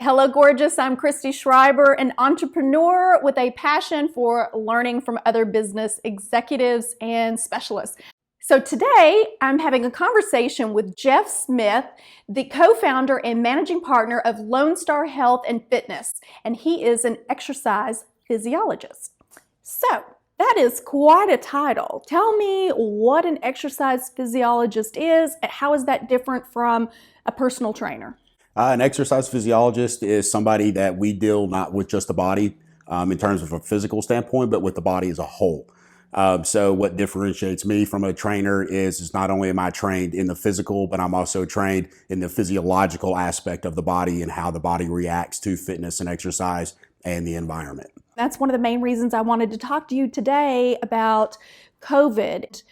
Hello, gorgeous. I'm Christi Schreiber, an entrepreneur with a passion for learning from other business executives and specialists. So today, I'm having a conversation with Jeff Smith, the co-founder and managing partner of Lone Star Health and Fitness, and he is an exercise physiologist. So that is quite a title. Tell me what an exercise physiologist is, and how is that different from a personal trainer? An exercise physiologist is somebody that we deal not with just the body in terms of a physical standpoint, but with the body as a whole. So what differentiates me from a trainer is not only am I trained in the physical, but I'm also trained in the physiological aspect of the body and how the body reacts to fitness and exercise and the environment. That's one of the main reasons I wanted to talk to you today about COVID,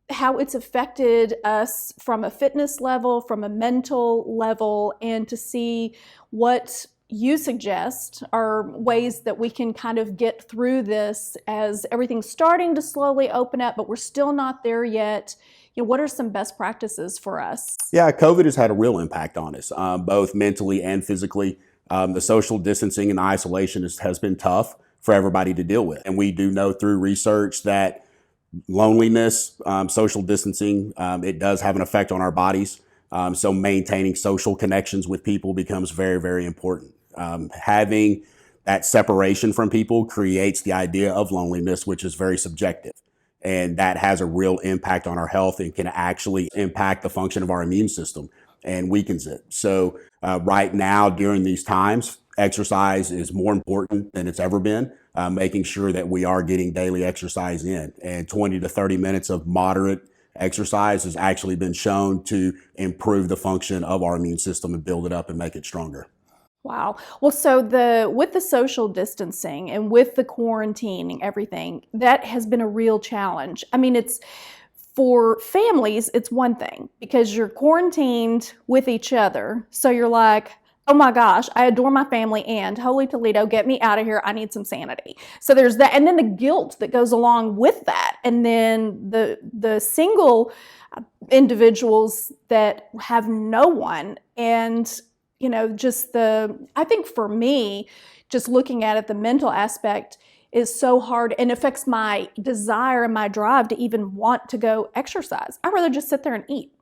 how it's affected us from a fitness level, from a mental level, and to see what you suggest are ways that we can kind of get through this as everything's starting to slowly open up, but we're still not there yet. You know, what are some best practices for us? Yeah, COVID has had a real impact on us, both mentally and physically. The social distancing and isolation has been tough for everybody to deal with. And we do know through research that loneliness, social distancing, it does have an effect on our bodies. So maintaining social connections with people becomes very, very important. Having that separation from people creates the idea of loneliness, which is very subjective. And that has a real impact on our health and can actually impact the function of our immune system and weakens it. So right now, during these times, exercise is more important than it's ever been, making sure that we are getting daily exercise in. And 20 to 30 minutes of moderate exercise has actually been shown to improve the function of our immune system and build it up and make it stronger. Wow. Well, so with the social distancing and with the quarantining, everything, that has been a real challenge. I mean, it's for families, it's one thing because you're quarantined with each other. So you're like, oh my gosh, I adore my family and holy Toledo, get me out of here. I need some sanity. So there's that. And then the guilt that goes along with that. And then the single individuals that have no one. And, you know, I think for me, just looking at it, the mental aspect is so hard and affects my desire and my drive to even want to go exercise. I'd rather just sit there and eat.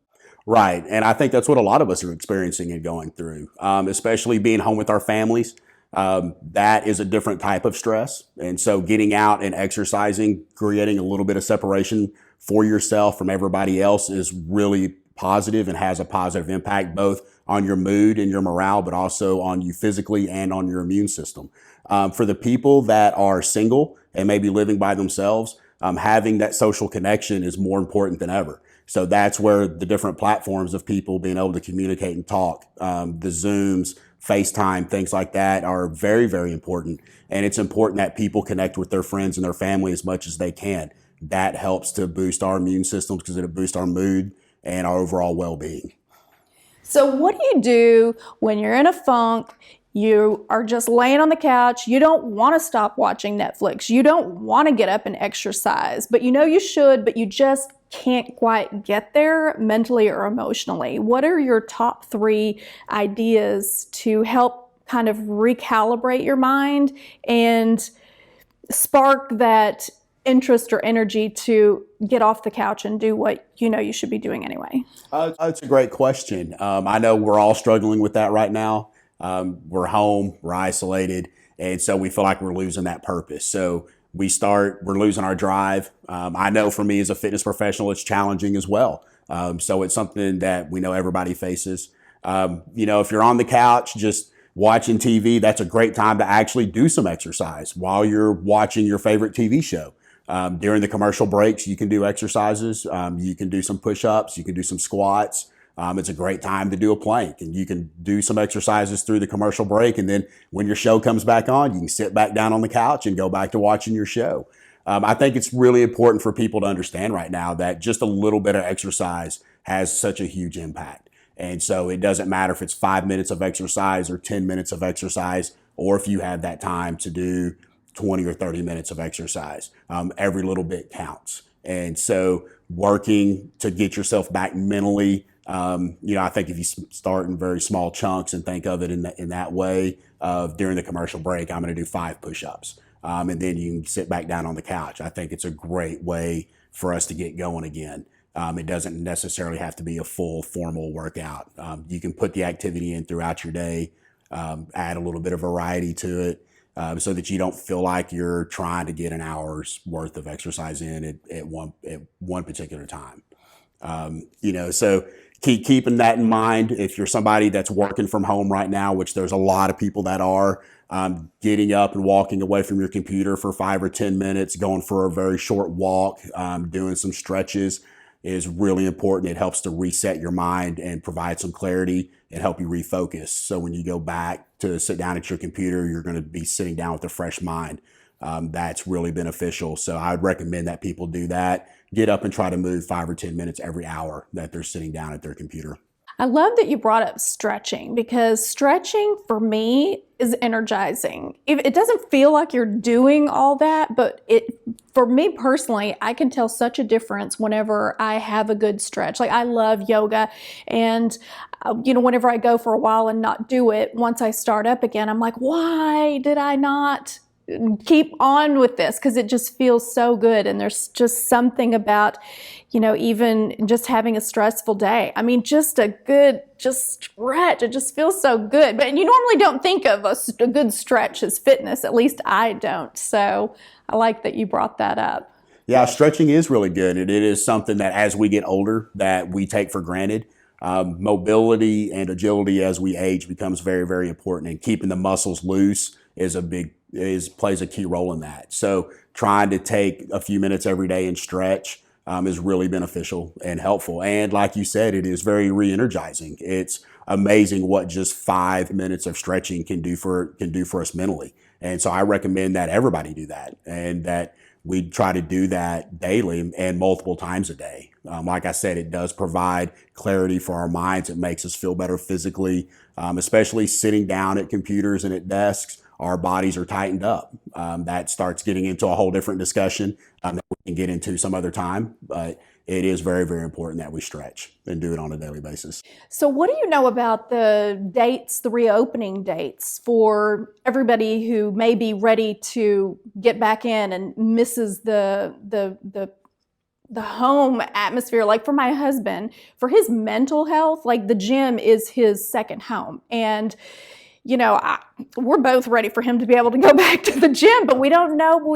Right. And I think that's what a lot of us are experiencing and going through, especially being home with our families. That is a different type of stress. And so getting out and exercising, creating a little bit of separation for yourself from everybody else is really positive and has a positive impact both on your mood and your morale, but also on you physically and on your immune system. For the people that are single and maybe living by themselves, having that social connection is more important than ever. So that's where the different platforms of people being able to communicate and talk, the Zooms, FaceTime, things like that are very, very important. And it's important that people connect with their friends and their family as much as they can. That helps to boost our immune systems because it boosts our mood and our overall well-being. So what do you do when you're in a funk? You are just laying on the couch. You don't want to stop watching Netflix. You don't want to get up and exercise, but you know you should, but you just can't quite get there mentally or emotionally. What are your top 3 ideas to help kind of recalibrate your mind and spark that interest or energy to get off the couch and do what you know you should be doing anyway? That's a great question. I know we're all struggling with that right now. We're home, we're isolated, and so we feel like we're losing that purpose. So we're losing our drive. I know for me as a fitness professional, it's challenging as well. So it's something that we know everybody faces. You know, if you're on the couch, just watching TV, that's a great time to actually do some exercise while you're watching your favorite TV show. During the commercial breaks, you can do exercises. You can do some push-ups, you can do some squats. It's a great time to do a plank, and you can do some exercises through the commercial break. And then when your show comes back on, you can sit back down on the couch and go back to watching your show. I think it's really important for people to understand right now that just a little bit of exercise has such a huge impact. And so it doesn't matter if it's 5 minutes of exercise or 10 minutes of exercise, or if you have that time to do 20 or 30 minutes of exercise. Every little bit counts. And so working to get yourself back mentally I think if you start in very small chunks and think of it in that way, of during the commercial break, I'm going to do 5 push-ups. And then you can sit back down on the couch. I think it's a great way for us to get going again. It doesn't necessarily have to be a full formal workout. You can put the activity in throughout your day, add a little bit of variety to it, so that you don't feel like you're trying to get an hour's worth of exercise in at one particular time. So keeping that in mind. If you're somebody that's working from home right now, which there's a lot of people that are, getting up and walking away from your computer for 5 or 10 minutes, going for a very short walk, doing some stretches is really important. It helps to reset your mind and provide some clarity and help you refocus. So when you go back to sit down at your computer, you're going to be sitting down with a fresh mind. That's really beneficial. So I would recommend that people do that. Get up and try to move 5 or 10 minutes every hour that they're sitting down at their computer. I love that you brought up stretching, because stretching for me is energizing. It doesn't feel like you're doing all that, but for me personally, I can tell such a difference whenever I have a good stretch. Like, I love yoga, and whenever I go for a while and not do it, once I start up again, I'm like, why did I not keep on with this? Because it just feels so good. And there's just something about, even just having a stressful day. I mean, just a good stretch. It just feels so good. But you normally don't think of a good stretch as fitness. At least I don't. So I like that you brought that up. Yeah, stretching is really good. And it is something that as we get older that we take for granted. Mobility and agility as we age becomes very, very important. And keeping the muscles loose plays a key role in that. So trying to take a few minutes every day and stretch is really beneficial and helpful. And like you said, it is very re-energizing. It's amazing what just 5 minutes of stretching can do for us mentally. And so I recommend that everybody do that, and that we try to do that daily and multiple times a day. Like I said, it does provide clarity for our minds. It makes us feel better physically, especially sitting down at computers and at desks. Our bodies are tightened up. That starts getting into a whole different discussion that we can get into some other time. But it is very, very important that we stretch and do it on a daily basis. So what do you know about the dates, the reopening dates for everybody who may be ready to get back in and misses the home atmosphere? Like, for my husband, for his mental health, like, the gym is his second home. And we're both ready for him to be able to go back to the gym, but we don't know.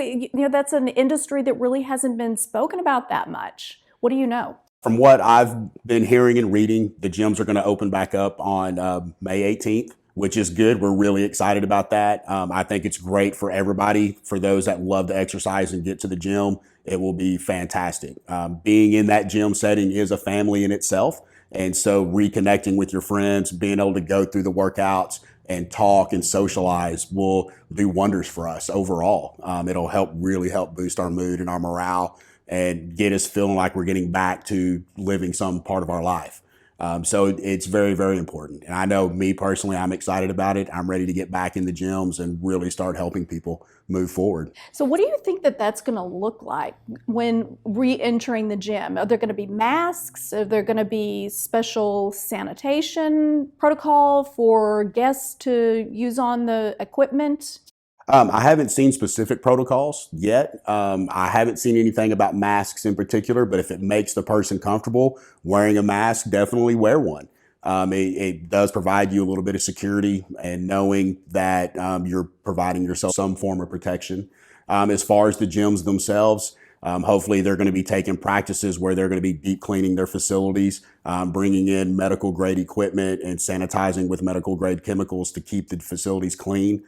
That's an industry that really hasn't been spoken about that much. What do you know? From what I've been hearing and reading, the gyms are going to open back up on May 18th, which is good. We're really excited about that. I think it's great for everybody. For those that love to exercise and get to the gym, it will be fantastic. Being in that gym setting is a family in itself. And so reconnecting with your friends, being able to go through the workouts and talk and socialize will do wonders for us overall. It'll really help boost our mood and our morale and get us feeling like we're getting back to living some part of our life. So it's very, very important. And I know me personally, I'm excited about it. I'm ready to get back in the gyms and really start helping people move forward. So what do you think that that's going to look like when re-entering the gym? Are there going to be masks? Are there going to be special sanitation protocol for guests to use on the equipment? I haven't seen specific protocols yet. I haven't seen anything about masks in particular, but if it makes the person comfortable wearing a mask, definitely wear one. It does provide you a little bit of security and knowing that you're providing yourself some form of protection. As far as the gyms themselves, hopefully they're going to be taking practices where they're going to be deep cleaning their facilities, bringing in medical grade equipment and sanitizing with medical grade chemicals to keep the facilities clean.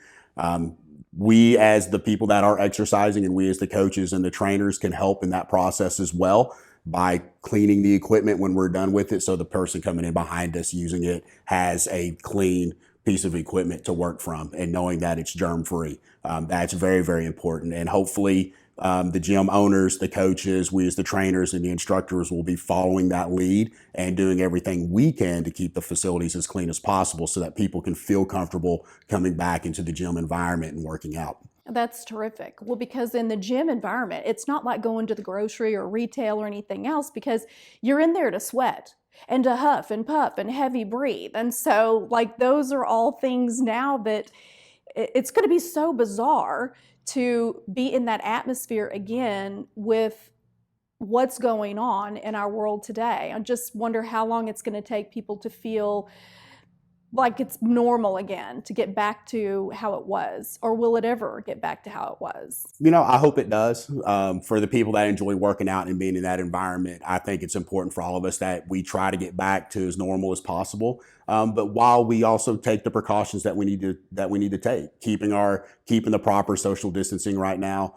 We as the people that are exercising and we as the coaches and the trainers can help in that process as well by cleaning the equipment when we're done with it, so the person coming in behind us using it has a clean piece of equipment to work from and knowing that it's germ free. That's very, very important. And hopefully the gym owners, the coaches, we as the trainers and the instructors will be following that lead and doing everything we can to keep the facilities as clean as possible so that people can feel comfortable coming back into the gym environment and working out. That's terrific. Well, because in the gym environment, it's not like going to the grocery or retail or anything else, because you're in there to sweat. and to huff and puff and heavy breathe. And so, like, those are all things now that it's going to be so bizarre to be in that atmosphere again with what's going on in our world today. I just wonder how long it's going to take people to feel like it's normal again, to get back to how it was, or will it ever get back to how it was? I hope it does. For the people that enjoy working out and being in that environment, I think it's important for all of us that we try to get back to as normal as possible. But while we also take the precautions that we need to take, keeping the proper social distancing right now,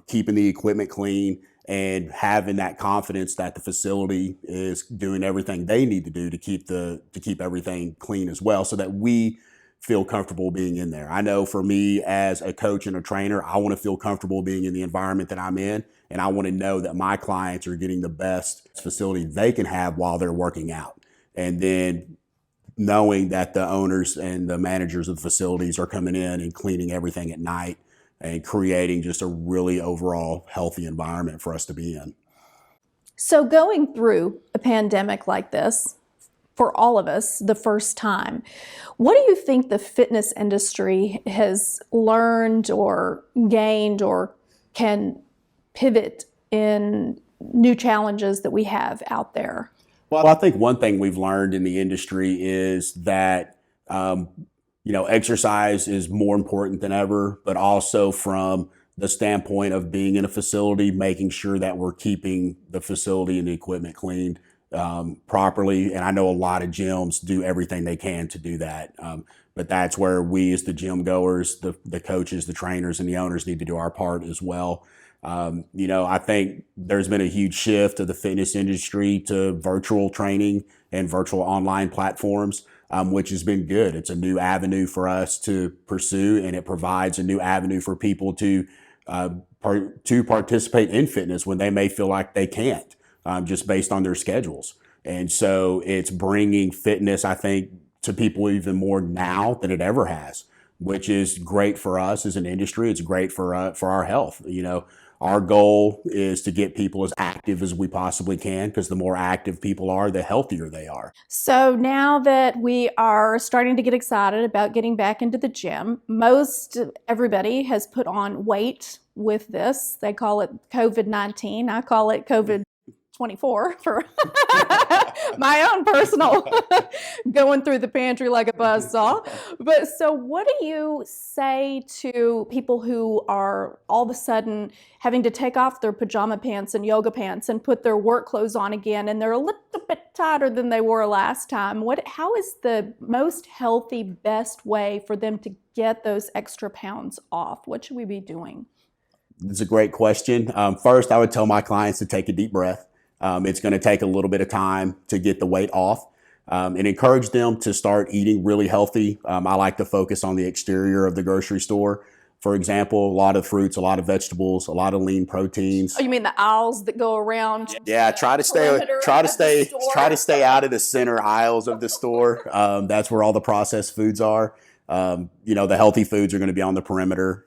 keeping the equipment clean, and having that confidence that the facility is doing everything they need to do to keep everything clean as well, so that we feel comfortable being in there. I know for me as a coach and a trainer, I want to feel comfortable being in the environment that I'm in, and I want to know that my clients are getting the best facility they can have while they're working out. And then knowing that the owners and the managers of the facilities are coming in and cleaning everything at night and creating just a really overall healthy environment for us to be in. So going through a pandemic like this, for all of us, the first time, what do you think the fitness industry has learned or gained or can pivot in new challenges that we have out there? Well, I think one thing we've learned in the industry is that exercise is more important than ever, but also from the standpoint of being in a facility, making sure that we're keeping the facility and the equipment cleaned properly. And I know a lot of gyms do everything they can to do that. But that's where we as the gym goers, the coaches, the trainers, and the owners need to do our part as well. I think there's been a huge shift of the fitness industry to virtual training and virtual online platforms, which has been good. It's a new avenue for us to pursue, and it provides a new avenue for people to participate in fitness when they may feel like they can't, just based on their schedules. And so it's bringing fitness, I think, to people even more now than it ever has, which is great for us as an industry. It's great for our health. Our goal is to get people as active as we possibly can, because the more active people are, the healthier they are. So now that we are starting to get excited about getting back into the gym, most everybody has put on weight with this. They call it COVID-19. I call it COVID-24 for my own personal going through the pantry like a buzzsaw. But so what do you say to people who are all of a sudden having to take off their pajama pants and yoga pants and put their work clothes on again, and they're a little bit tighter than they were last time? How is the most healthy, best way for them to get those extra pounds off? What should we be doing? It's a great question. First, I would tell my clients to take a deep breath. It's going to take a little bit of time to get the weight off, and encourage them to start eating really healthy. I like to focus on the exterior of the grocery store. For example, a lot of fruits, a lot of vegetables, a lot of lean proteins. Oh, you mean the aisles that go around? Yeah, try to stay out of the center aisles of the store. That's where all the processed foods are. The healthy foods are going to be on the perimeter,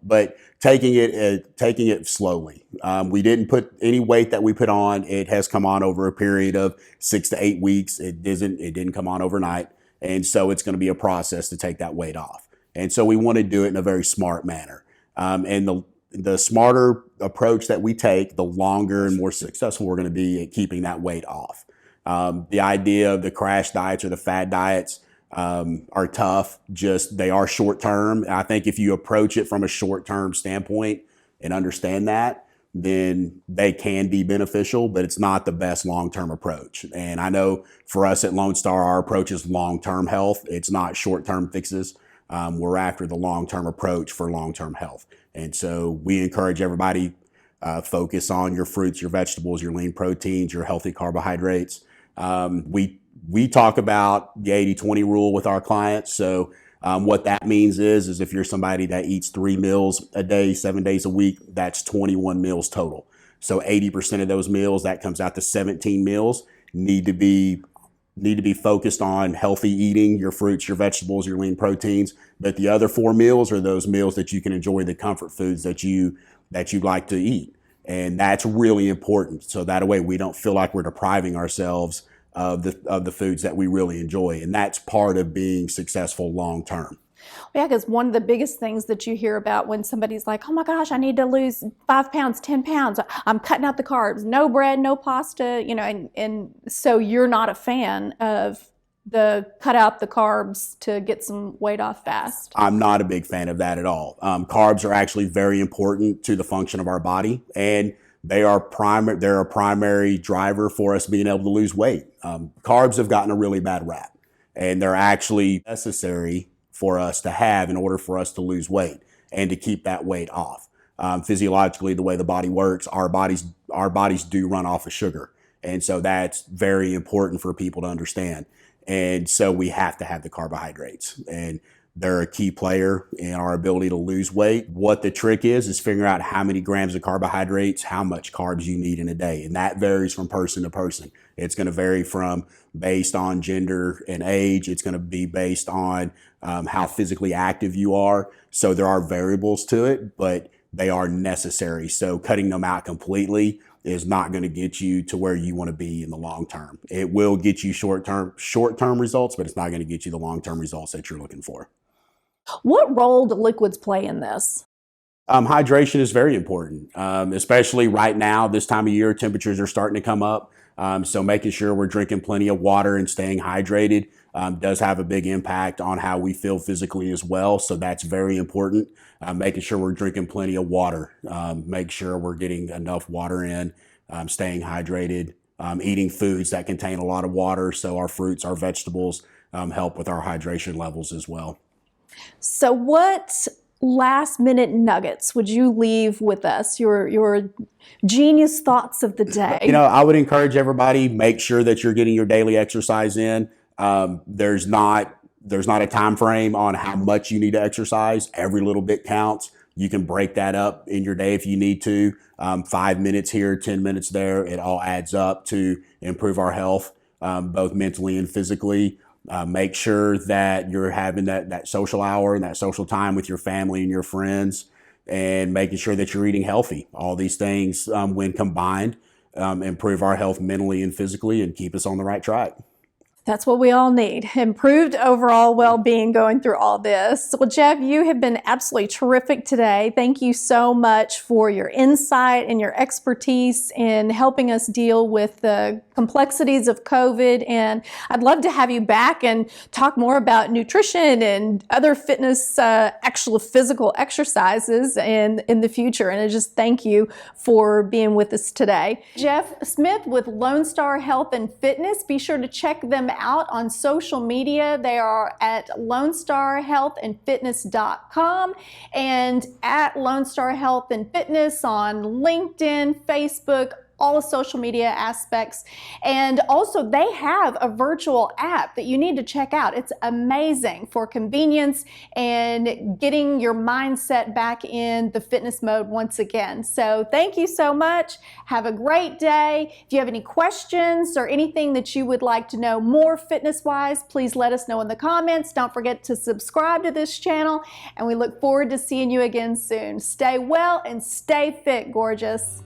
but taking it slowly. We didn't put any weight that we put on. It has come on over a period of 6 to 8 weeks. It didn't come on overnight. And so it's going to be a process to take that weight off. And so we want to do it in a very smart manner. And the smarter approach that we take, the longer and more successful we're going to be at keeping that weight off. The idea of the crash diets or the fad diets are tough. They are short term. I think if you approach it from a short term standpoint and understand that, then they can be beneficial, but it's not the best long term approach. And I know for us at Lone Star, our approach is long term health. It's not short term fixes. We're after the long term approach for long term health. And so we encourage everybody focus on your fruits, your vegetables, your lean proteins, your healthy carbohydrates. We talk about the 80-20 rule with our clients. So what that means is if you're somebody that eats 3 meals a day, 7 days a week, that's 21 meals total. So 80% of those meals, that comes out to 17 meals, need to be focused on healthy eating, your fruits, your vegetables, your lean proteins. But the other 4 meals are those meals that you can enjoy, the comfort foods that you like to eat. And that's really important. So that way we don't feel like we're depriving ourselves of the foods that we really enjoy. And that's part of being successful long term. Yeah, because one of the biggest things that you hear about when somebody's like, oh my gosh, I need to lose 5 pounds, 10 pounds, I'm cutting out the carbs, no bread, no pasta, you know, and so you're not a fan of the cut out the carbs to get some weight off fast. I'm not a big fan of that at all. Carbs are actually very important to the function of our body, and they're a primary driver for us being able to lose weight. Carbs have gotten a really bad rap, and they're actually necessary for us to have in order for us to lose weight and to keep that weight off. Physiologically, the way the body works, our bodies do run off of sugar. And so that's very important for people to understand. And so we have to have the carbohydrates, and they're a key player in our ability to lose weight. What the trick is figuring out how many grams of carbohydrates, how much carbs you need in a day. And that varies from person to person. It's going to vary based on gender and age. It's going to be based on how physically active you are. So there are variables to it, but they are necessary. So cutting them out completely is not going to get you to where you want to be in the long term. It will get you short-term results, but it's not going to get you the long-term results that you're looking for. What role do liquids play in this? Hydration is very important, especially right now, this time of year, temperatures are starting to come up. So making sure we're drinking plenty of water and staying hydrated does have a big impact on how we feel physically as well. So that's very important. Making sure we're drinking plenty of water, make sure we're getting enough water in, staying hydrated, eating foods that contain a lot of water. So our fruits, our vegetables help with our hydration levels as well. So what last minute nuggets would you leave with us, your genius thoughts of the day? You know, I would encourage everybody, make sure that you're getting your daily exercise in. There's not a time frame on how much you need to exercise. Every little bit counts. You can break that up in your day if you need to. 5 minutes here, 10 minutes there. It all adds up to improve our health, both mentally and physically. Make sure that you're having that social hour and that social time with your family and your friends, and making sure that you're eating healthy. All these things, when combined, improve our health mentally and physically and keep us on the right track. That's what we all need. Improved overall well-being going through all this. Well, Jeff, you have been absolutely terrific today. Thank you so much for your insight and your expertise in helping us deal with the complexities of COVID. And I'd love to have you back and talk more about nutrition and other fitness, actual physical exercises in the future. And I just thank you for being with us today. Jeff Smith with Lone Star Health and Fitness. Be sure to check them out on social media. They are at LoneStarHealthAndFitness.com and at Lone Star Health and Fitness on LinkedIn, Facebook, all the social media aspects. And also they have a virtual app that you need to check out. It's amazing for convenience and getting your mindset back in the fitness mode once again. So thank you so much. Have a great day. If you have any questions or anything that you would like to know more fitness-wise, please let us know in the comments. Don't forget to subscribe to this channel, and we look forward to seeing you again soon. Stay well and stay fit, gorgeous.